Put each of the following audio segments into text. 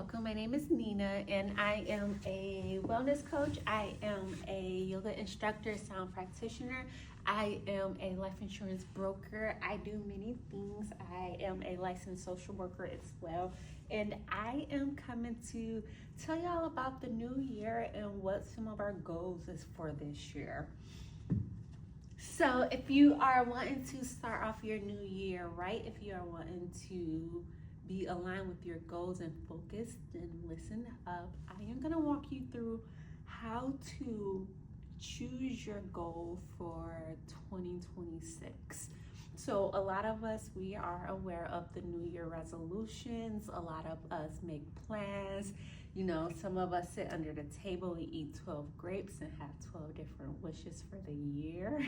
welcome. My name is Nina, and I am a wellness coach. I am a yoga instructor, sound practitioner. I am a life insurance broker. I do many things. I am a licensed social worker as well. And I am coming to tell y'all about the new year and what some of our goals is for this year. So if you are wanting to start off your new year, right? If you are wanting to be aligned with your goals and focus, then listen up. I am going to walk you through how to choose your goal for 2026. So a lot of us, we are aware of the New Year resolutions. A lot of us make plans. You know, some of us sit under the table and eat 12 grapes and have 12 different wishes for the year.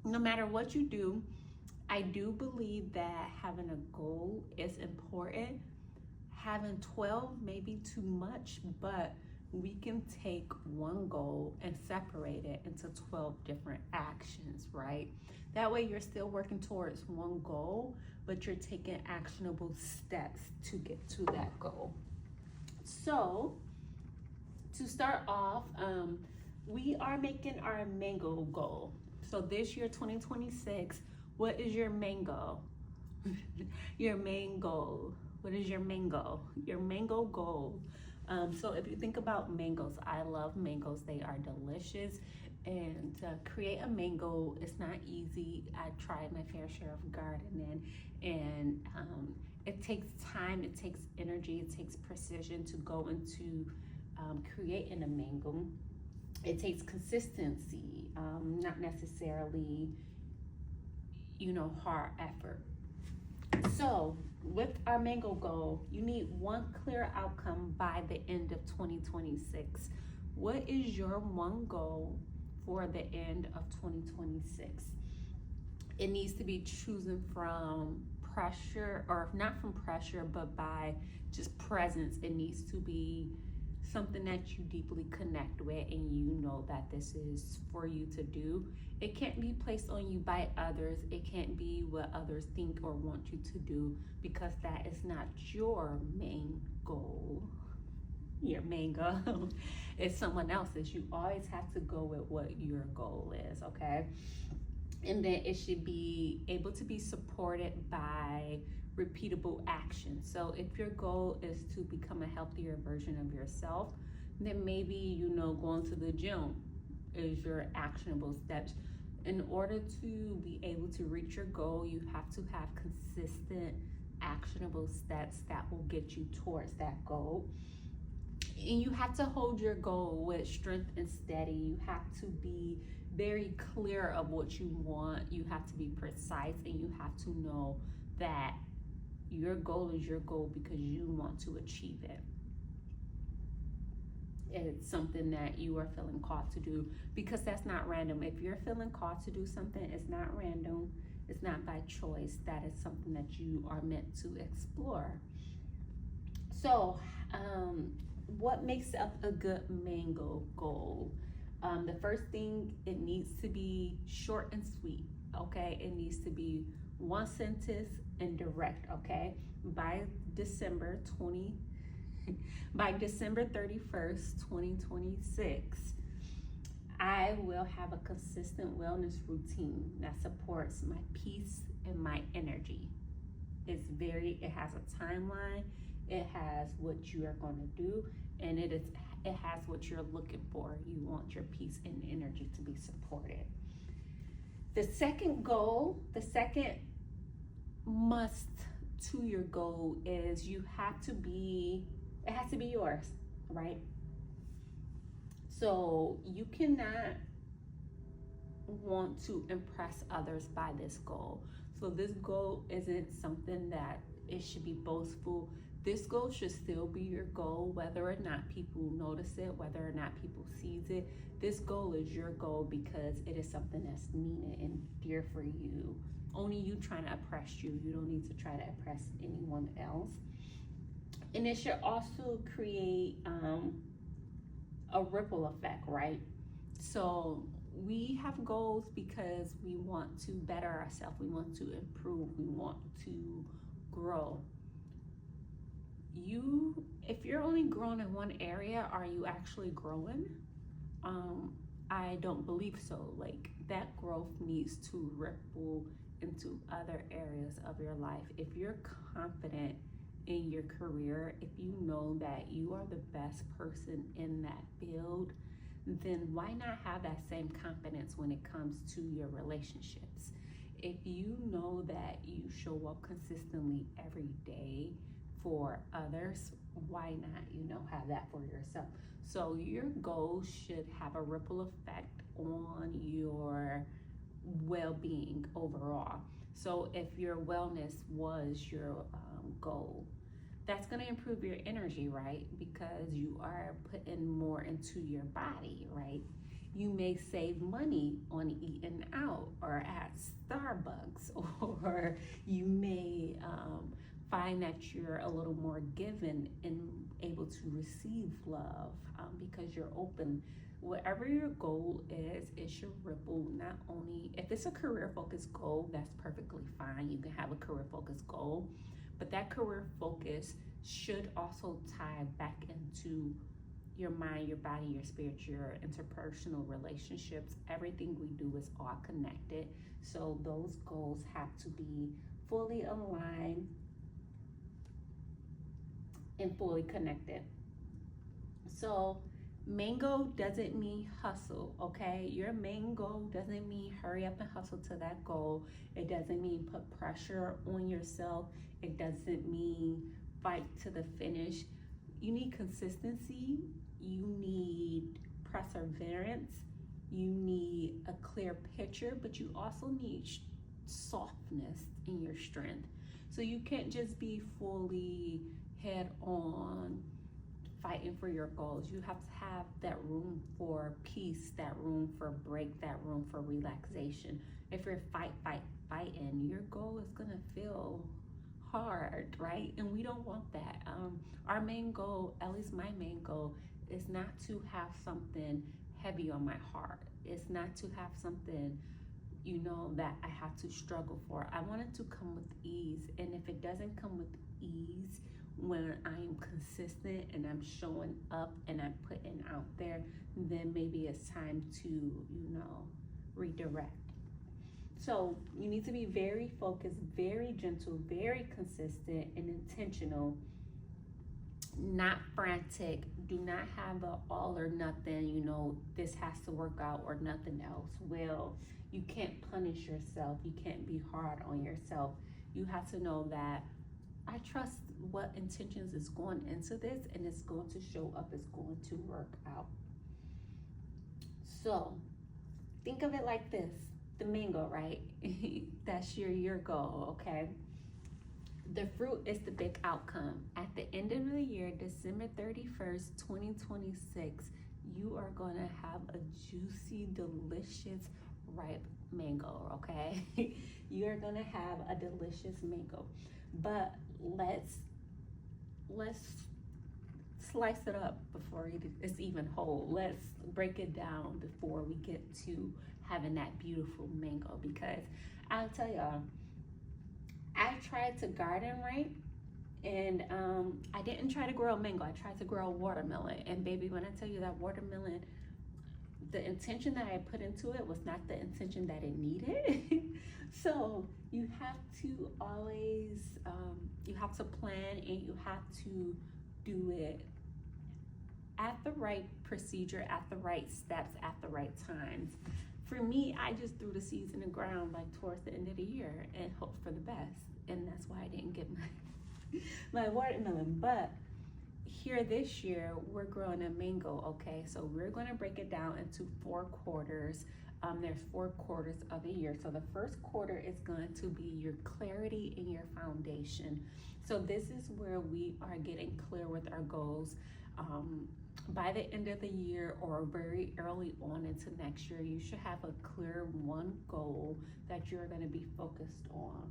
No matter what you do, I do believe that having a goal is important. Having 12 may be too much, but we can take one goal and separate it into 12 different actions, right? That way you're still working towards one goal, but you're taking actionable steps to get to that goal. So to start off, we are making our mango goal. So this year, 2026, what is your main goal? Your main goal. What is your mango? Your mango goal. So if you think about mangoes, I love mangoes. They are delicious. And to create a mango, it's not easy. I tried my fair share of gardening, and it takes time, it takes energy, it takes precision to go into creating a mango. It takes consistency, not necessarily, hard effort. So with our mango goal, you need one clear outcome by the end of 2026. What is your one goal for the end of 2026? It needs to be chosen from pressure, or not from pressure, but by just presence. It needs to be something that you deeply connect with and you know that this is for you to do. It can't be placed on you by others. It can't be what others think or want you to do, because that is not your main goal. Your main goal is someone else's. You always have to go with what your goal is, okay? And then it should be able to be supported by repeatable action. So if your goal is to become a healthier version of yourself, then maybe, going to the gym is your actionable steps. In order to be able to reach your goal, you have to have consistent, actionable steps that will get you towards that goal. And you have to hold your goal with strength and steady. You have to be very clear of what you want. You have to be precise, and you have to know that your goal is your goal because you want to achieve it. It's something that you are feeling called to do, because that's not random. If you're feeling called to do something, it's not random. It's not by choice. That is something that you are meant to explore. So, what makes up a good mango goal? The first thing, it needs to be short and sweet, okay? It needs to be one sentence and direct, okay? By December 31st, 2026, I will have a consistent wellness routine that supports my peace and my energy. It has a timeline, it has what you are going to do, and it has what you're looking for. You want your peace and energy to be supported. The second must to your goal is it has to be yours, right? So you cannot want to impress others by this goal. So this goal isn't something that it should be boastful. This goal should still be your goal, whether or not people notice it, whether or not people sees it. This goal is your goal because it is something that's needed and dear for you. Only you trying to impress you. You don't need to try to impress anyone else. And it should also create a ripple effect, right? So we have goals because we want to better ourselves. We want to improve. We want to grow. if you're only growing in one area, are you actually growing? I don't believe so. Like, that growth needs to ripple into other areas of your life. If you're confident in your career, if you know that you are the best person in that field, then why not have that same confidence when it comes to your relationships? If you know that you show up consistently every day for others, why not, have that for yourself? So your goals should have a ripple effect on your well-being overall. So if your wellness was your goal, that's going to improve your energy, right? Because you are putting more into your body, right? You may save money on eating out or at Starbucks, or you may find that you're a little more given and able to receive love because you're open. Whatever your goal is, it should ripple. Not only if it's a career focused goal, that's perfectly fine. You can have a career focused goal, but that career focus should also tie back into your mind, your body, your spirit, your interpersonal relationships. Everything we do is all connected. So those goals have to be fully aligned and fully connected. So mango doesn't mean hustle, okay? Your main goal doesn't mean hurry up and hustle to that goal. It doesn't mean put pressure on yourself. It doesn't mean fight to the finish. You need consistency. You need perseverance. You need a clear picture, but you also need softness in your strength. So you can't just be fully head on fighting for your goals. You have to have that room for peace, that room for break, that room for relaxation. If you're fighting, your goal is gonna feel hard, right? And we don't want that. Our main goal, at least my main goal, is not to have something heavy on my heart. It's not to have something, that I have to struggle for. I want it to come with ease. And if it doesn't come with ease, when I'm consistent and I'm showing up and I'm putting out there, then maybe it's time to, redirect. So you need to be very focused, very gentle, very consistent and intentional, not frantic. Do not have a all or nothing, this has to work out or nothing else will. You can't punish yourself. You can't be hard on yourself. You have to know that I trust what intentions is going into this, and it's going to show up, it's going to work out. So think of it like this: the mango, right? That's your goal, okay? The fruit is the big outcome. At the end of the year, December 31st, 2026, you are gonna have a juicy, delicious, ripe mango, okay? You are gonna have a delicious mango. But let's slice it up before it's even whole. Let's break it down before we get to having that beautiful mango, because I'll tell y'all, I tried to garden, right? And I didn't try to grow a mango. I tried to grow a watermelon. And baby, when I tell you that watermelon, the intention that I put into it was not the intention that it needed. So you have to always, you have to plan, and you have to do it at the right procedure, at the right steps, at the right times. For me, I just threw the seeds in the ground like towards the end of the year and hoped for the best. And that's why I didn't get my watermelon. But here this year, we're growing a mango, okay? So we're gonna break it down into 4 quarters. There's 4 quarters of a year. So the first quarter is going to be your clarity and your foundation. So this is where we are getting clear with our goals. By the end of the year or very early on into next year, you should have a clear one goal that you're going to be focused on.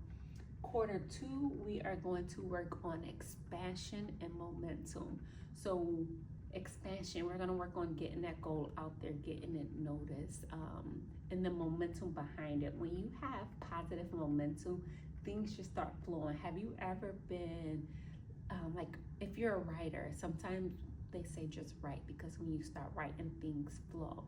Quarter 2, we are going to work on expansion and momentum. So expansion, we're going to work on getting that goal out there, getting it noticed, and the momentum behind it. When you have positive momentum, things just start flowing. Have you ever been like if you're a writer, sometimes they say just write, because when you start writing, things flow.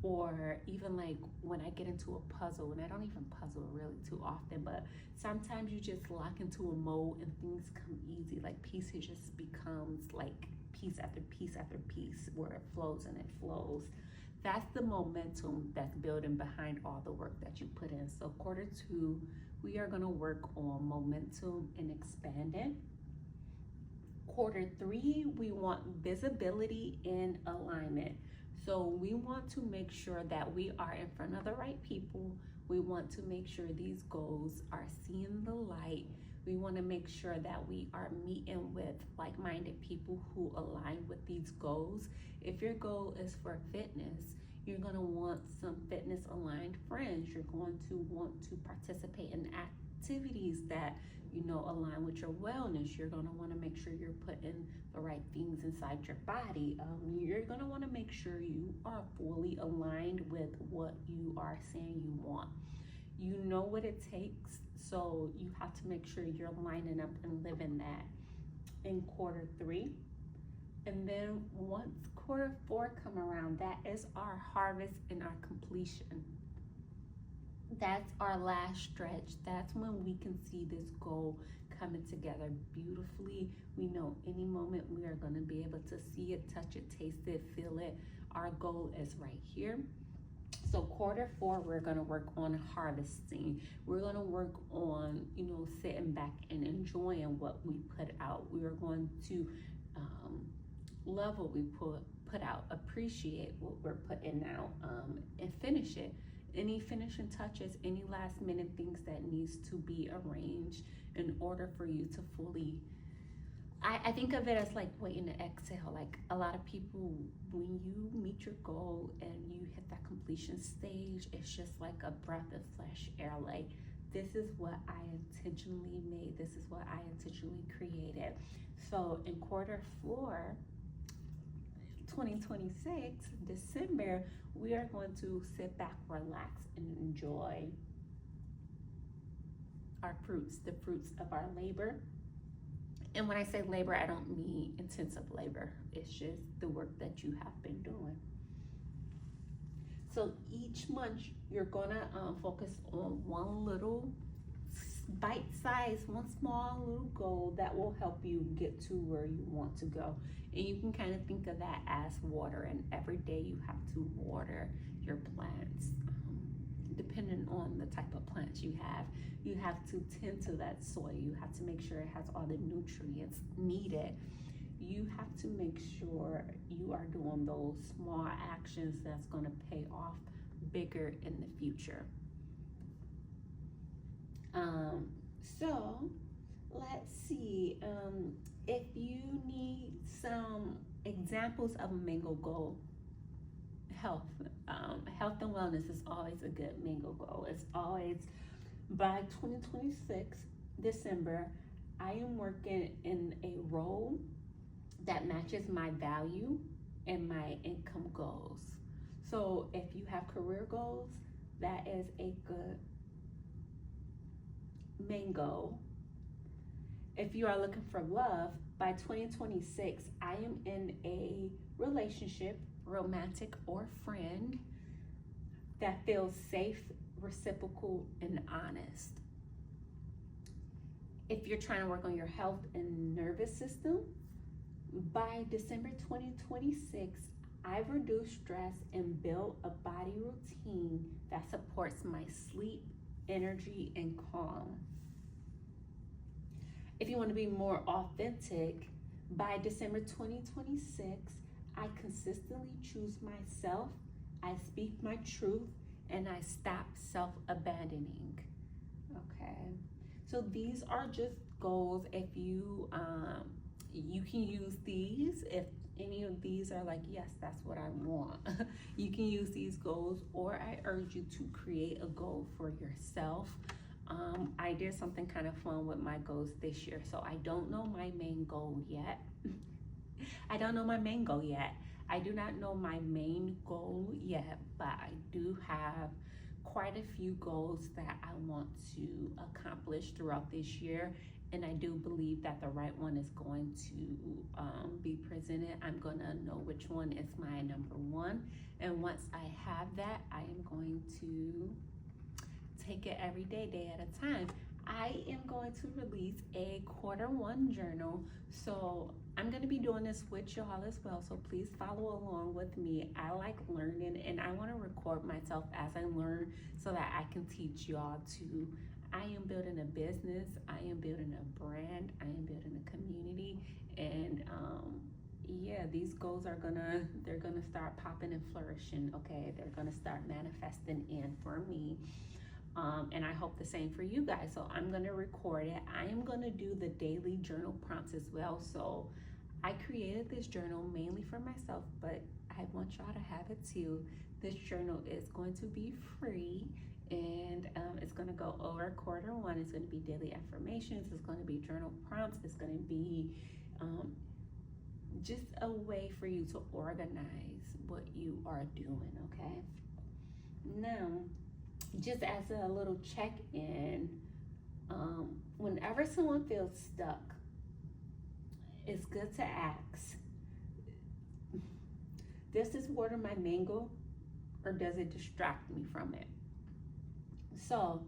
Or even like when I get into a puzzle, and I don't even puzzle really too often, but sometimes you just lock into a mode and things come easy. Like pieces just becomes like piece after piece after piece, where it flows and it flows. That's the momentum that's building behind all the work that you put in. So quarter 2, we are going to work on momentum and expanding. Quarter 3, we want visibility and alignment. So we want to make sure that we are in front of the right people. We want to make sure these goals are seeing the light. We want to make sure that we are meeting with like-minded people who align with these goals. If your goal is for fitness, you're going to want some fitness aligned friends. You're going to want to participate in activities that align with your wellness. You're going to want to make sure you're putting the right things inside your body. You're going to want to make sure you are fully aligned with what you are saying you want. You know what it takes, so you have to make sure you're lining up and living that in quarter 3. And then once quarter 4 come around, that is our harvest and our completion. That's our last stretch. That's when we can see this goal coming together beautifully. We know any moment we are going to be able to see it, touch it, taste it, feel it. Our goal is right here. So quarter 4, we're going to work on harvesting. We're going to work on, sitting back and enjoying what we put out. We are going to love what we put out, appreciate what we're putting out, and finish it. Any finishing touches, any last minute things that needs to be arranged in order for you to fully, I think of it as like waiting to exhale. Like a lot of people, when you meet your goal and you hit that completion stage, it's just like a breath of fresh air. Like, this is what I intentionally made. This is what I intentionally created. So in quarter 4, 2026, December, we are going to sit back, relax, and enjoy our fruits, the fruits of our labor. And when I say labor, I don't mean intensive labor. It's just the work that you have been doing. So each month, you're gonna focus on one little bite size, one small little goal that will help you get to where you want to go. And you can kind of think of that as water, and every day you have to water your plants. Depending on the type of plants you have to tend to that soil. You have to make sure it has all the nutrients needed. You have to make sure you are doing those small actions that's going to pay off bigger in the future. So let's see, if you need some examples of a mango goal, health and wellness is always a good mango goal. It's always by 2026 December, I am working in a role that matches my value and my income goals. So if you have career goals, that is a good main goal. If you are looking for love, by 2026, I am in a relationship, romantic or friend, that feels safe, reciprocal, and honest. If you're trying to work on your health and nervous system, by December 2026, I've reduced stress and built a body routine that supports my sleep, energy, and calm. If you want to be more authentic, by December 2026, I consistently choose myself, I speak my truth, and I stop self-abandoning. Okay, so these are just goals. If you you can use these. If any of these are like, yes, that's what I want, you can use these goals, or I urge you to create a goal for yourself. I did something kind of fun with my goals this year, so I don't know my main goal yet. I don't know my main goal yet. I do not know my main goal yet, but I do have quite a few goals that I want to accomplish throughout this year. and I do believe that the right one is going to be presented. I'm gonna know which one is my number one, and once I have that, I am going to take it every day, day at a time. I am going to release a Q1 journal, so I'm going to be doing this with y'all as well, so please follow along with me. I like learning, and I want to record myself as I learn so that I can teach y'all too. I am building a business, I am building a brand, I am building a community, and yeah, these goals they're gonna start popping and flourishing. Okay, they're gonna start manifesting in for me. And I hope the same for you guys. So I'm gonna record it. I am gonna do the daily journal prompts as well. So I created this journal mainly for myself, but I want y'all to have it too. This journal is going to be free, and it's gonna go over Q1. It's gonna be daily affirmations. It's gonna be journal prompts. It's gonna be just a way for you to organize what you are doing, okay? Now, just as a little check-in, whenever someone feels stuck, it's good to ask, does this water my mango, or does it distract me from it? So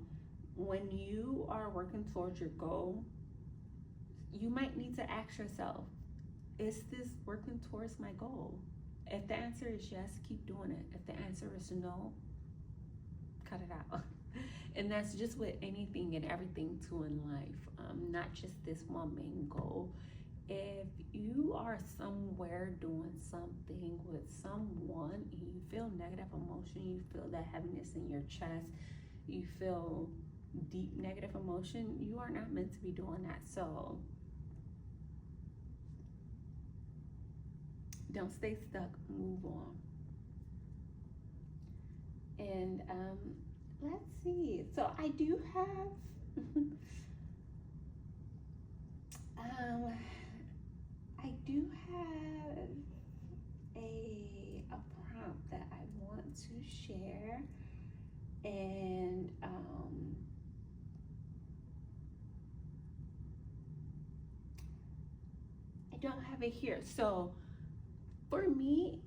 when you are working towards your goal, you might need to ask yourself, is this working towards my goal? If the answer is yes, keep doing it. If the answer is no, cut it out. And that's just with anything and everything too in life, not just this one main goal. If you are somewhere doing something with someone and you feel negative emotion, you feel that heaviness in your chest, you feel deep negative emotion, you are not meant to be doing that. So don't stay stuck, move on. And let's see. So I do have I do have a prompt that I want to share, and I don't have it here. So for me,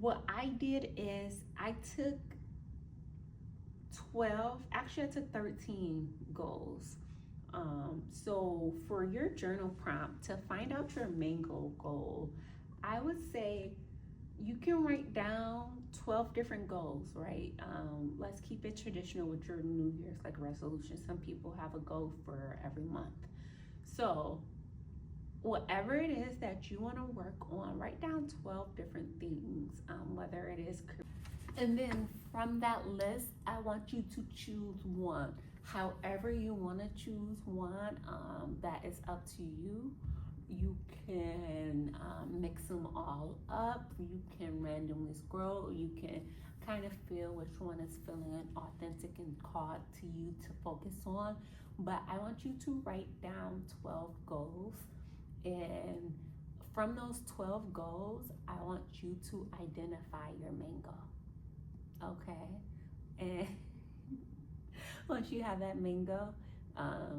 what I did is I took 13 goals. So for your journal prompt, to find out your main goal, I would say you can write down 12 different goals, right? Let's keep it traditional with your New Year's like resolution. Some people have a goal for every month. So whatever it is that you want to work on, write down 12 different things, whether it is, and then from that list, I want you to choose one. However you want to choose one, that is up to you. You can mix them all up. You can randomly scroll. You can kind of feel which one is feeling authentic and called to you to focus on. But I want you to write down 12 goals. And from those 12 goals, I want you to identify your main goal. Okay? And once you have that main goal,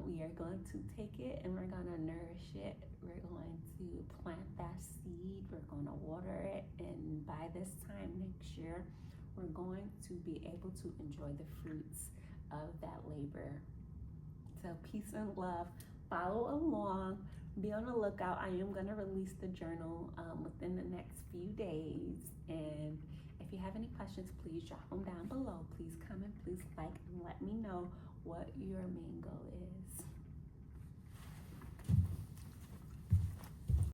we are going to take it and we're going to nourish it. We're going to plant that seed. We're going to water it. And by this time next year, we're going to be able to enjoy the fruits of that labor. So peace and love. Follow along. Be on the lookout. I am going to release the journal within the next few days. And if you have any questions, please drop them down below. Please comment, please like, and let me know what your main goal